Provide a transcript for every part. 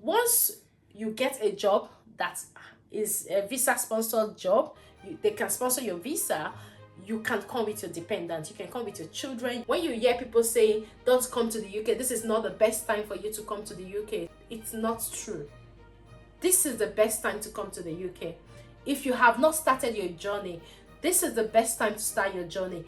once you get a job that is a visa sponsored job, they can sponsor your visa, you can come with your dependents, you can come with your children. When you hear people saying don't come to the UK, this is not the best time for you to come to the UK, it's not true. This is the best time to come to the UK. If you have not started your journey, this is the best time to start your journey.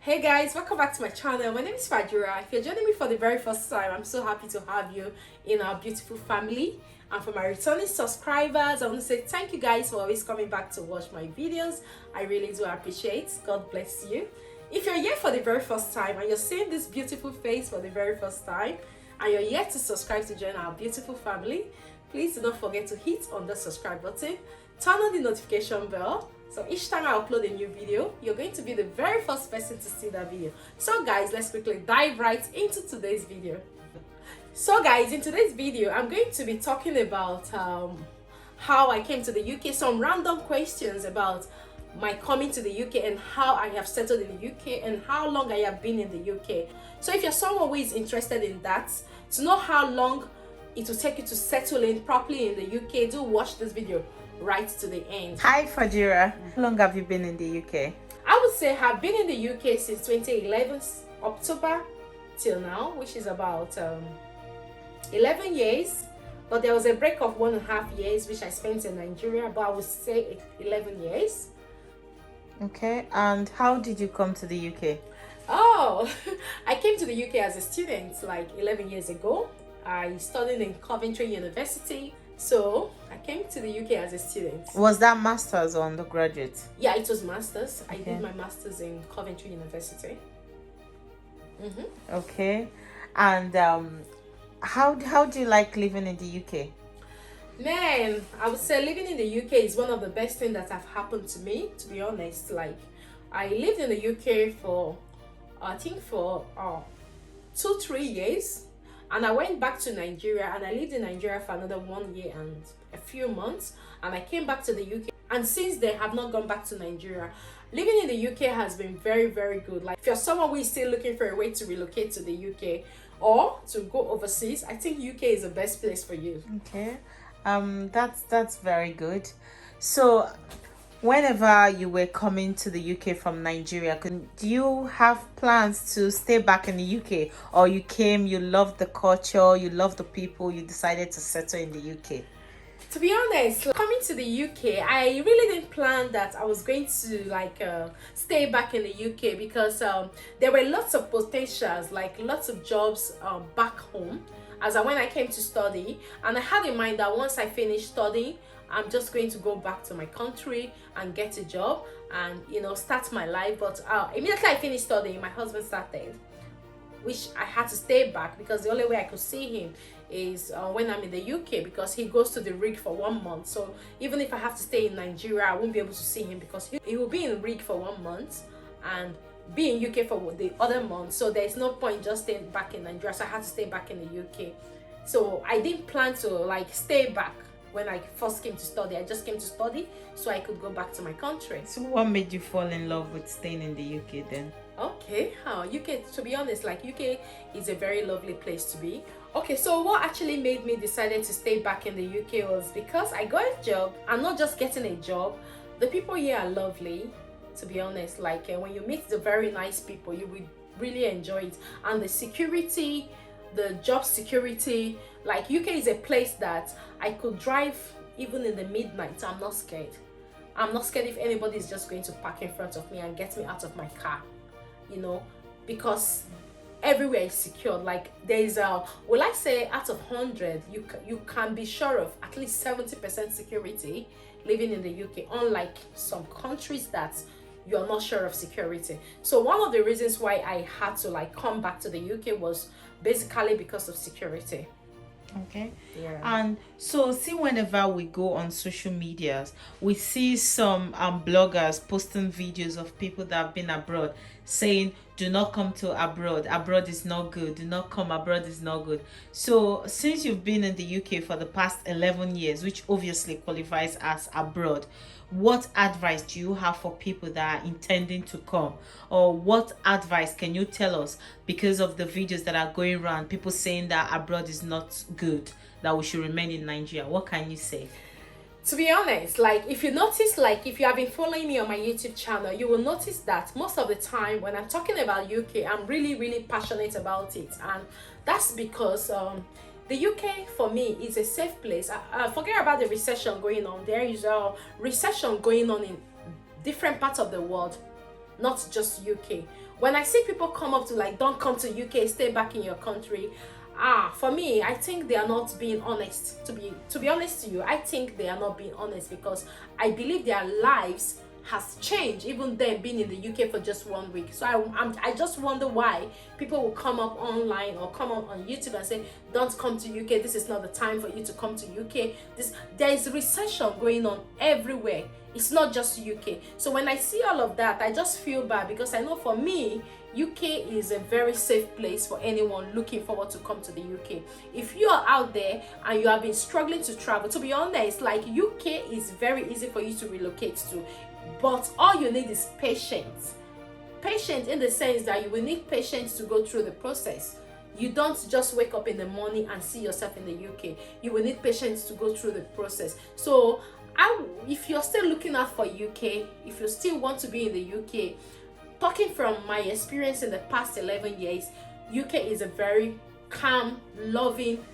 Hey guys, welcome back to my channel. My name is Fajira. If you're joining me for the very first time, I'm so happy to have you in our beautiful family. And for my returning subscribers, I want to say thank you guys for always coming back to watch my videos. I really do appreciate. God bless you. If you're here for the very first time and you're seeing this beautiful face for the very first time and you're yet to subscribe to join our beautiful family, please do not forget to hit on the subscribe button, turn on the notification bell, so each time I upload a new video, you're going to be the very first person to see that video. So guys, let's quickly dive right into today's video. So guys, in today's video, I'm going to be talking about how I came to the UK, some random questions about my coming to the UK and how I have settled in the UK and how long I have been in the UK. So if you're someone who is interested in that, to know how long it will take you to settle in properly in the UK, do watch this video right to the end. Hi Fajira, how long have you been in the UK? I would say I've been in the UK since 2011 October till now, which is about 11 years, but there was a break of 1.5 years which I spent in Nigeria, but I would say 11 years. Okay, and how did you come to the UK? Oh, I came to the UK as a student like 11 years ago. I studied in Coventry University. So I came to the UK as a student. Was that master's or undergraduate? Yeah, it was master's. Okay. I did my master's in Coventry University. Okay, and how do you like living in the UK? Man, I would say living in the UK is one of the best things that have happened to me, to be honest. Like, I lived in the UK for I think for 2-3 years. And I went back to Nigeria and I lived in Nigeria for another 1 year and a few months. And I came back to the UK. And since then, I have not gone back to Nigeria. Living in the UK has been very, very good. Like, if you're someone who is still looking for a way to relocate to the UK or to go overseas, I think UK is the best place for you. Okay, that's very good. So whenever you were coming to the UK from Nigeria, do you have plans to stay back in the UK, or you came, you loved the culture, you loved the people, you decided to settle in the UK? To be honest, coming to the UK, I really didn't plan that I was going to stay back in the UK, because there were lots of potentials, like lots of jobs back home when I came to study. And I had in mind that once I finished studying, I'm just going to go back to my country and get a job and, you know, start my life. But immediately I finished studying, my husband started, which I had to stay back because the only way I could see him is when I'm in the UK, because he goes to the rig for 1 month. So even if I have to stay in Nigeria, I won't be able to see him because he will be in the rig for 1 month and be in UK for the other month. So there's no point just staying back in Nigeria. So I had to stay back in the UK. So I didn't plan to stay back when I first came to study. I just came to study so I could go back to my country. So what made you fall in love with staying in the UK then? Okay, UK, to be honest, UK is a very lovely place to be. Okay, so what actually made me decided to stay back in the UK was because I got a job. And not just getting a job, the people here are lovely, to be honest. When you meet the very nice people, you will really enjoy it. And the security, the job security, UK is a place that I could drive even in the midnight. I'm not scared. I'm not scared if anybody is just going to park in front of me and get me out of my car, you know, because everywhere is secured. There is will I say out of 100, you can be sure of at least 70% security living in the UK, unlike some countries that you're not sure of security. So one of the reasons why I had to come back to the UK was basically because of security. Okay. Yeah. And so see, whenever we go on social medias, we see some bloggers posting videos of people that have been abroad saying do not come to abroad. Abroad is not good. Do not come, abroad is not good. So since you've been in the UK for the past 11 years, which obviously qualifies as abroad, what advice do you have for people that are intending to come? Or what advice can you tell us, because of the videos that are going around, people saying that abroad is not good, that we should remain in Nigeria? What can you say? To be honest, like if you notice, like if you have been following me on my YouTube channel, you will notice that most of the time when I'm talking about UK, I'm really passionate about it. And that's because the UK for me is a safe place. Forget about the recession going on. There is a recession going on in different parts of the world, not just UK. When I see people come up to like, don't come to UK, stay back in your country, for me, I think they are not being honest. To be honest to you, I think they are not being honest, because I believe their lives has changed, even them being in the UK for just 1 week. So I just wonder why people will come up online or come up on YouTube and say, don't come to UK, this is not the time for you to come to UK. There is a recession going on everywhere. It's not just UK. So when I see all of that, I just feel bad, because I know for me, UK is a very safe place for anyone looking forward to come to the UK. If you are out there and you have been struggling to travel, to be honest, like UK is very easy for you to relocate to, but all you need is patience. Patience in the sense that you will need patience to go through the process. You don't just wake up in the morning and see yourself in the UK. You will need patience to go through the process. So if you're still looking out for UK, if you still want to be in the UK, talking from my experience in the past 11 years, UK is a very calm, loving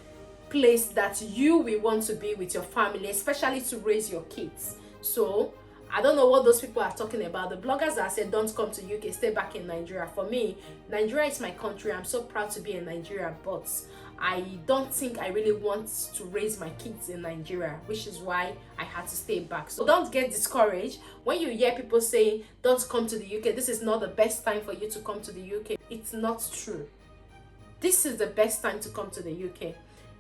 place that you will want to be with your family, especially to raise your kids. So I don't know what those people are talking about. The bloggers that said don't come to UK, stay back in Nigeria. For me, Nigeria is my country. I'm so proud to be in Nigeria, but I don't think I really want to raise my kids in Nigeria, which is why I had to stay back. So don't get discouraged when you hear people saying don't come to the UK. This is not the best time for you to come to the UK. It's not true. This is the best time to come to the UK.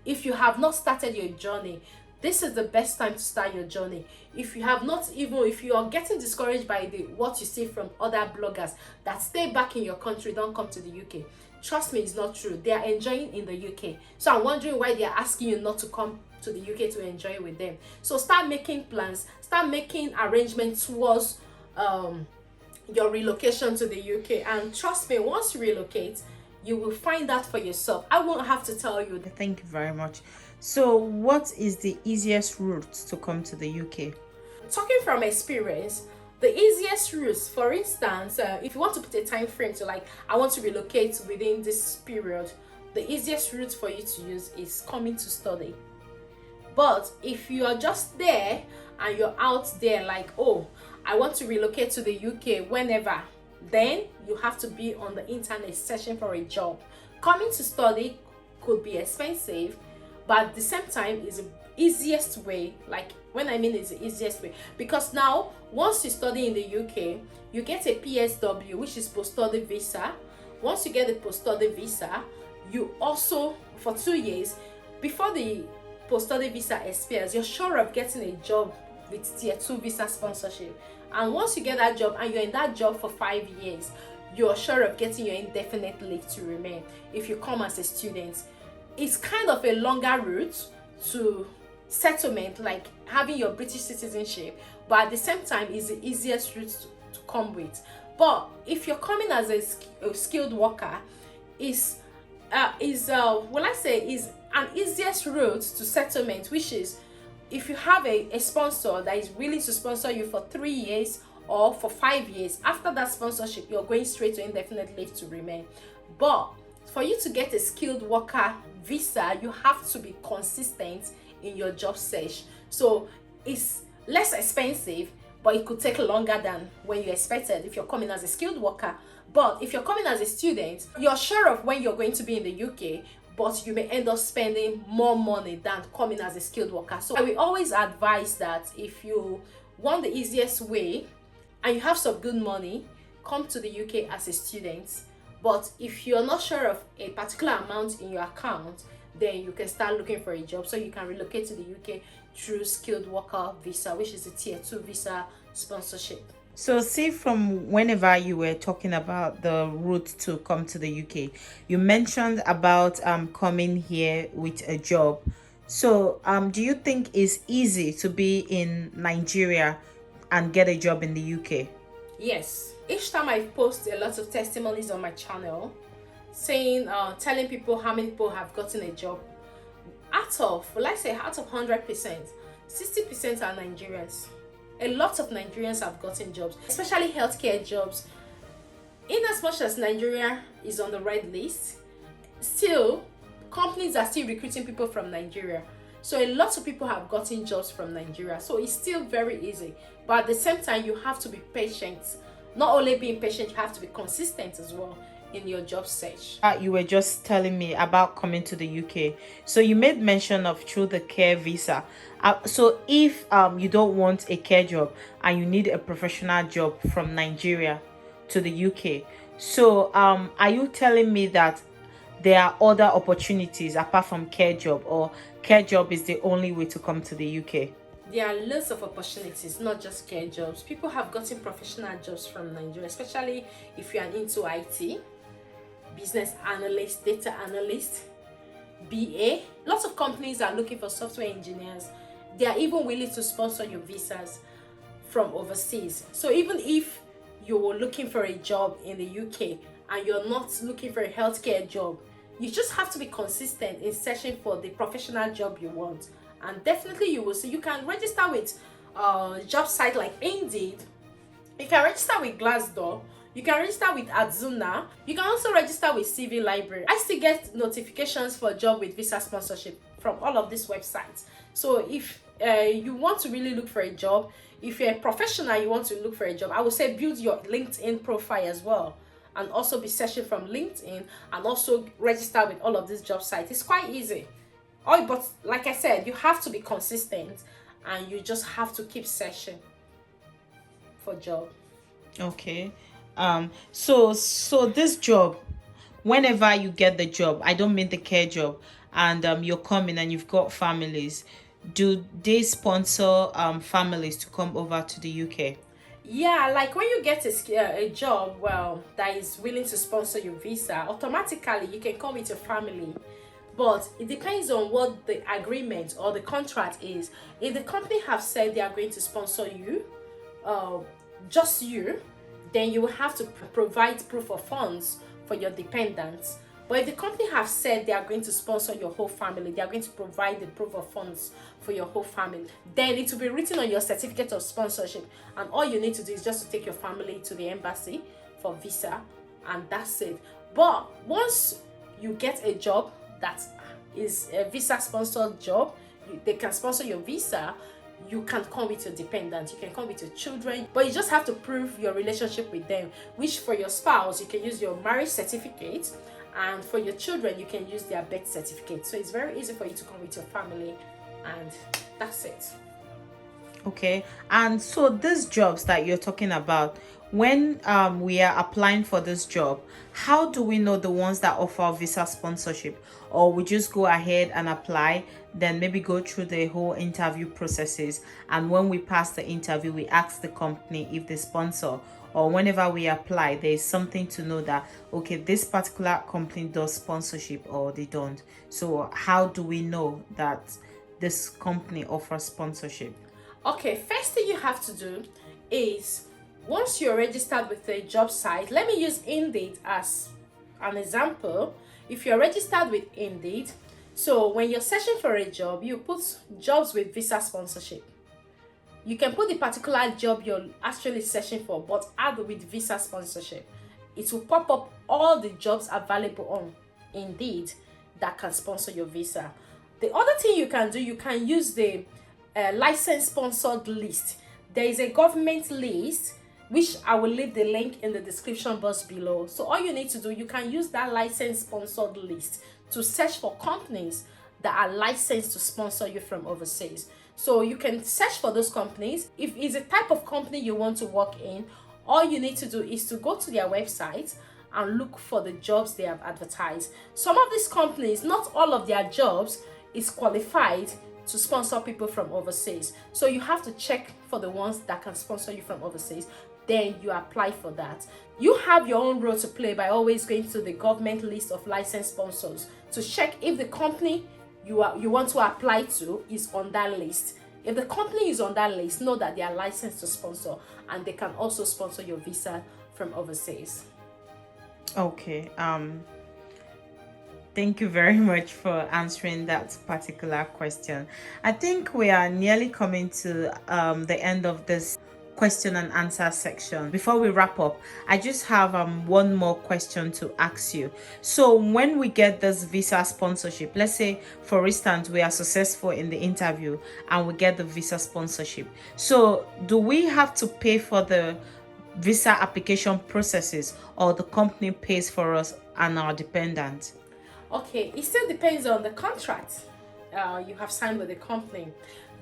If you have not started your journey, this is the best time to start your journey. If you have not, even if you are getting discouraged by what you see from other bloggers that stay back in your country, don't come to the UK. Trust me, it's not true. They are enjoying in the UK. So I'm wondering why they are asking you not to come to the UK to enjoy with them. So start making plans, start making arrangements towards your relocation to the UK. And trust me, once you relocate, you will find out for yourself. I won't have to tell you. Thank you very much. So what is the easiest route to come to the UK? Talking from experience, the easiest routes, for instance, if you want to put a time frame to like, I want to relocate within this period, the easiest route for you to use is coming to study. But if you are just there and you're out there like, oh, I want to relocate to the UK whenever, then you have to be on the internet searching for a job. Coming to study could be expensive, but at the same time is the easiest way. Like when I mean it's the easiest way, because now once you study in the UK, you get a PSW, which is post-study visa. Once you get the post-study visa, you also, for 2 years before the post-study visa expires, you're sure of getting a job with tier 2 visa sponsorship. And once you get that job and you're in that job for 5 years, you're sure of getting your indefinite leave to remain if you come as a student. It's kind of a longer route to settlement, like having your British citizenship, but at the same time is the easiest route to come with. But if you're coming as a skilled worker, is an easiest route to settlement, which is if you have a sponsor that is willing to sponsor you for 3 years or for 5 years. After that sponsorship, you're going straight to indefinite leave to remain. But for you to get a skilled worker visa, you have to be consistent in your job search. So it's less expensive, but it could take longer than when you expected if you're coming as a skilled worker. But if you're coming as a student, you're sure of when you're going to be in the UK, but you may end up spending more money than coming as a skilled worker. So I will always advise that if you want the easiest way and you have some good money, come to the UK as a student. But if you're not sure of a particular amount in your account, then you can start looking for a job so you can relocate to the UK through skilled worker visa, which is a tier 2 visa sponsorship. So, see, from whenever you were talking about the route to come to the UK, you mentioned about coming here with a job. So, do you think it's easy to be in Nigeria and get a job in the UK? Yes. Each time I post a lot of testimonies on my channel, saying, telling people how many people have gotten a job, out of 100%, 60% are Nigerians. A lot of Nigerians have gotten jobs, especially healthcare jobs. In as much as Nigeria is on the red list, still companies are still recruiting people from Nigeria. So a lot of people have gotten jobs from Nigeria. So it's still very easy. But at the same time, you have to be patient. Not only being patient, you have to be consistent as well in your job search. You were just telling me about coming to the UK. So you made mention of through the care visa. So if you don't want a care job and you need a professional job from Nigeria to the UK, so are you telling me that there are other opportunities apart from care job, or care job is the only way to come to the UK? There are lots of opportunities, not just care jobs. People have gotten professional jobs from Nigeria, especially if you are into IT, business analyst, data analyst, BA. Lots of companies are looking for software engineers. They are even willing to sponsor your visas from overseas. So even if you're looking for a job in the UK and you're not looking for a healthcare job, you just have to be consistent in searching for the professional job you want, and definitely you will see. You can register with job site like Indeed, you can register with Glassdoor, you can register with Adzuna, you can also register with CV Library. I still get notifications for job with visa sponsorship from all of these websites. So if you want to really look for a job, if you're a professional, you want to look for a job, I would say build your LinkedIn profile as well, and also be searching from LinkedIn, and also register with all of these job sites. It's quite easy. But like I said, you have to be consistent and you just have to keep searching for job. Okay. So this job, whenever you get the job, I don't mean the care job, and you're coming and you've got families, do they sponsor families to come over to the UK? Yeah, like when you get a job, well, that is willing to sponsor your visa, automatically you can come with your family. But it depends on what the agreement or the contract is. If the company have said they are going to sponsor you, just you, then you will have to provide proof of funds for your dependents. But if the company have said they are going to sponsor your whole family, they are going to provide the proof of funds for your whole family, then it will be written on your certificate of sponsorship, and all you need to do is just to take your family to the embassy for visa, and that's it. But once you get a job that is a visa sponsored job, they can sponsor your visa, you can come with your dependents, you can come with your children, but you just have to prove your relationship with them, which for your spouse you can use your marriage certificate, and for your children you can use their birth certificate. So it's very easy for you to come with your family, and that's it. Okay. And so these jobs that you're talking about, when we are applying for this job, how do we know the ones that offer visa sponsorship? Or we just go ahead and apply, then maybe go through the whole interview processes, and when we pass the interview we ask the company if they sponsor? Or whenever we apply, there is something to know that, okay, this particular company does sponsorship or they don't. So how do we know that this company offers sponsorship? Okay, first thing you have to do is, once you're registered with a job site, let me use Indeed as an example. If you're registered with Indeed, so when you're searching for a job, you put jobs with visa sponsorship. You can put the particular job you're actually searching for, but add with visa sponsorship. It will pop up all the jobs available on Indeed that can sponsor your visa. The other thing you can do, you can use the license sponsored list. There is a government list which I will leave the link in the description box below. So all you need to do, you can use that license sponsored list to search for companies that are licensed to sponsor you from overseas. So you can search for those companies. If it's a type of company you want to work in, all you need to do is to go to their website and look for the jobs they have advertised. Some of these companies, not all of their jobs is qualified to sponsor people from overseas. So you have to check for the ones that can sponsor you from overseas. then you apply for that. You have your own role to play by always going to the government list of licensed sponsors to check if the company you want to apply to is on that list. If the company is on that list, know that they are licensed to sponsor, and they can also sponsor your visa from overseas. Okay. Thank you very much for answering that particular question. I think we are nearly coming to the end of this question and answer section. Before we wrap up, I just have one more question to ask you. So when we get this visa sponsorship, let's say for instance we are successful in the interview and we get the visa sponsorship, so do we have to pay for the visa application processes, or the company pays for us and our dependent? Okay, it still depends on the contract you have signed with the company.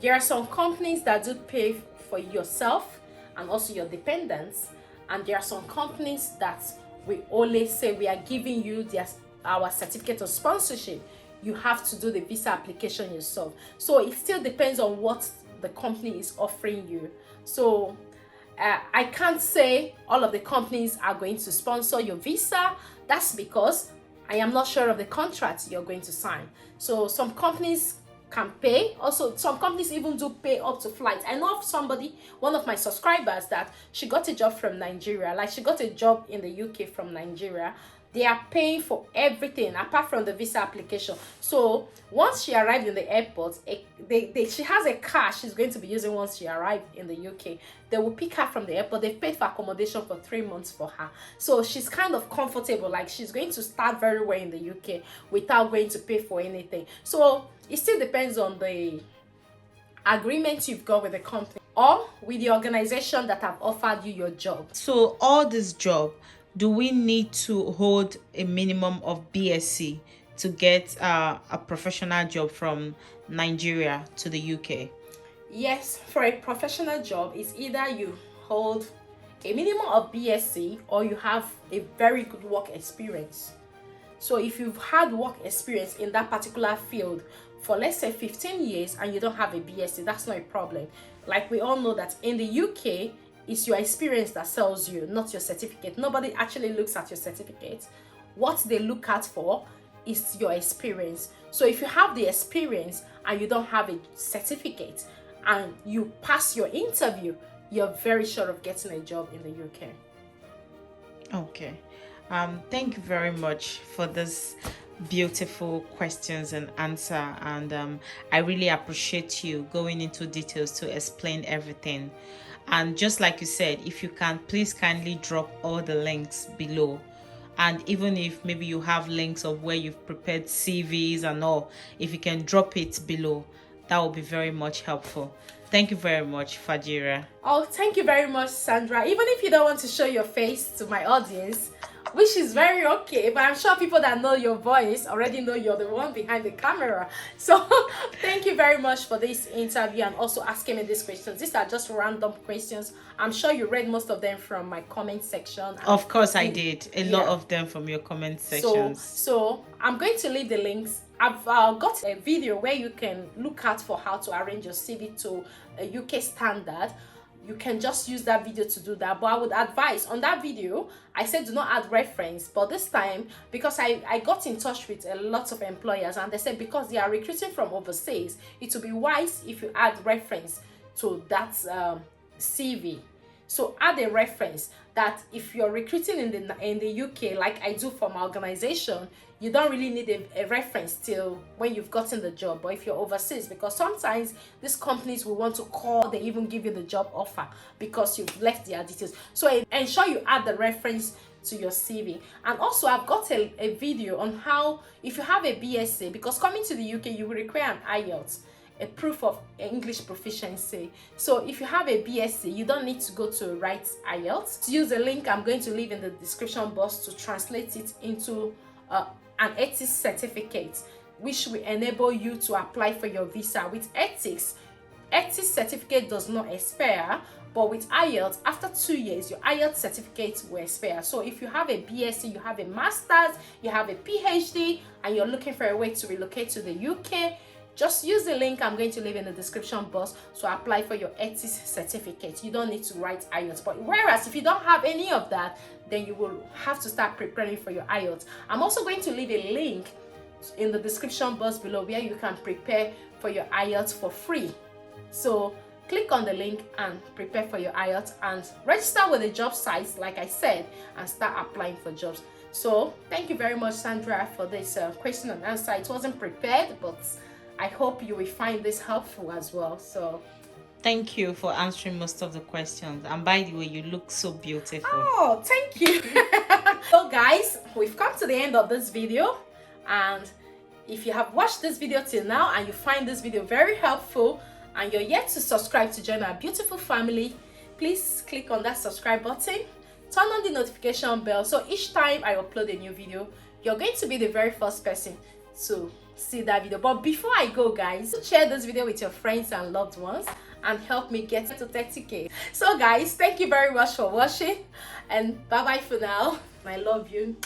There are some companies that do pay for yourself and also your dependents, and there are some companies that we only say we are giving you our certificate of sponsorship. You have to do the visa application yourself. So it still depends on what the company is offering you. So I can't say all of the companies are going to sponsor your visa. That's because I am not sure of the contract you're going to sign. So some companies can pay. Also, some companies even do pay up to flights. I know of somebody, one of my subscribers, that she got a job from Nigeria. Like, she got a job in the UK from Nigeria. They are paying for everything apart from the visa application. So once she arrived in the airport, she has a car she's going to be using once she arrived in the UK. They will pick her from the airport. They paid for accommodation for 3 months for her. So she's kind of comfortable. Like, she's going to start very well in the UK without going to pay for anything. So it still depends on the agreement you've got with the company or with the organization that have offered you your job. So all this job, do we need to hold a minimum of BSc to get a professional job from Nigeria to the UK? Yes, for a professional job, it's either you hold a minimum of BSc or you have a very good work experience. So if you've had work experience in that particular field for, let's say, 15 years and you don't have a BSc, that's not a problem. Like, we all know that in the UK, it's your experience that sells you, not your certificate. Nobody actually looks at your certificate. What they look at for is your experience. So if you have the experience and you don't have a certificate and you pass your interview, you're very sure of getting a job in the UK. Okay. Thank you very much for this beautiful questions and answer, and I really appreciate you going into details to explain everything. And just like you said, if you can, please kindly drop all the links below. And even if maybe you have links of where you've prepared CVs and all, if you can drop it below, that will be very much helpful. Thank you very much, Fajira. Oh, thank you very much, Sandra. Even if you don't want to show your face to my audience, which is very okay, but I'm sure people that know your voice already know you're the one behind the camera. So thank you very much for this interview and also asking me these questions. These are just random questions. I'm sure you read most of them from my comment section. Of course I did. A lot of them from your comment sections. So I'm going to leave the links. I've got a video where you can look out for how to arrange your CV to a UK standard. You can just use that video to do that, but I would advise on that video I said do not add reference, but this time, because I got in touch with a lot of employers and they said because they are recruiting from overseas, it would be wise if you add reference to that CV. So add a reference that if you're recruiting in the UK, like I do for my organization, you don't really need a reference till when you've gotten the job. But if you're overseas, because sometimes these companies will want to call, they even give you the job offer because you've left their details. So ensure you add the reference to your CV. And also I've got a video on how, if you have a BSc, because coming to the UK, you will require an IELTS, a proof of English proficiency. So if you have a BSc, you don't need to go to write IELTS. Use the link I'm going to leave in the description box to translate it into an ethics certificate, which will enable you to apply for your visa. With ethics certificate does not expire, but with IELTS, after 2 years, your IELTS certificate will expire. So if you have a BSc, you have a master's, you have a PhD, and you're looking for a way to relocate to the UK, just use the link I'm going to leave in the description box to apply for your ETIS certificate. You don't need to write IELTS, but whereas if you don't have any of that, then you will have to start preparing for your IELTS. I'm also going to leave a link in the description box below where you can prepare for your IELTS for free. So click on the link and prepare for your IELTS and register with the job sites like I said and start applying for jobs. So thank you very much, Sandra, for this question and answer. It wasn't prepared, but I hope you will find this helpful as well. So thank you for answering most of the questions, and by the way, you look so beautiful. Oh, thank you. So guys, we've come to the end of this video, and if you have watched this video till now and you find this video very helpful and you're yet to subscribe to join our beautiful family, please click on that subscribe button, turn on the notification bell, so each time I upload a new video, you're going to be the very first person to see that video. But before I go, guys, share this video with your friends and loved ones and help me get to 30k. So guys, thank you very much for watching, and bye bye for now. I love you.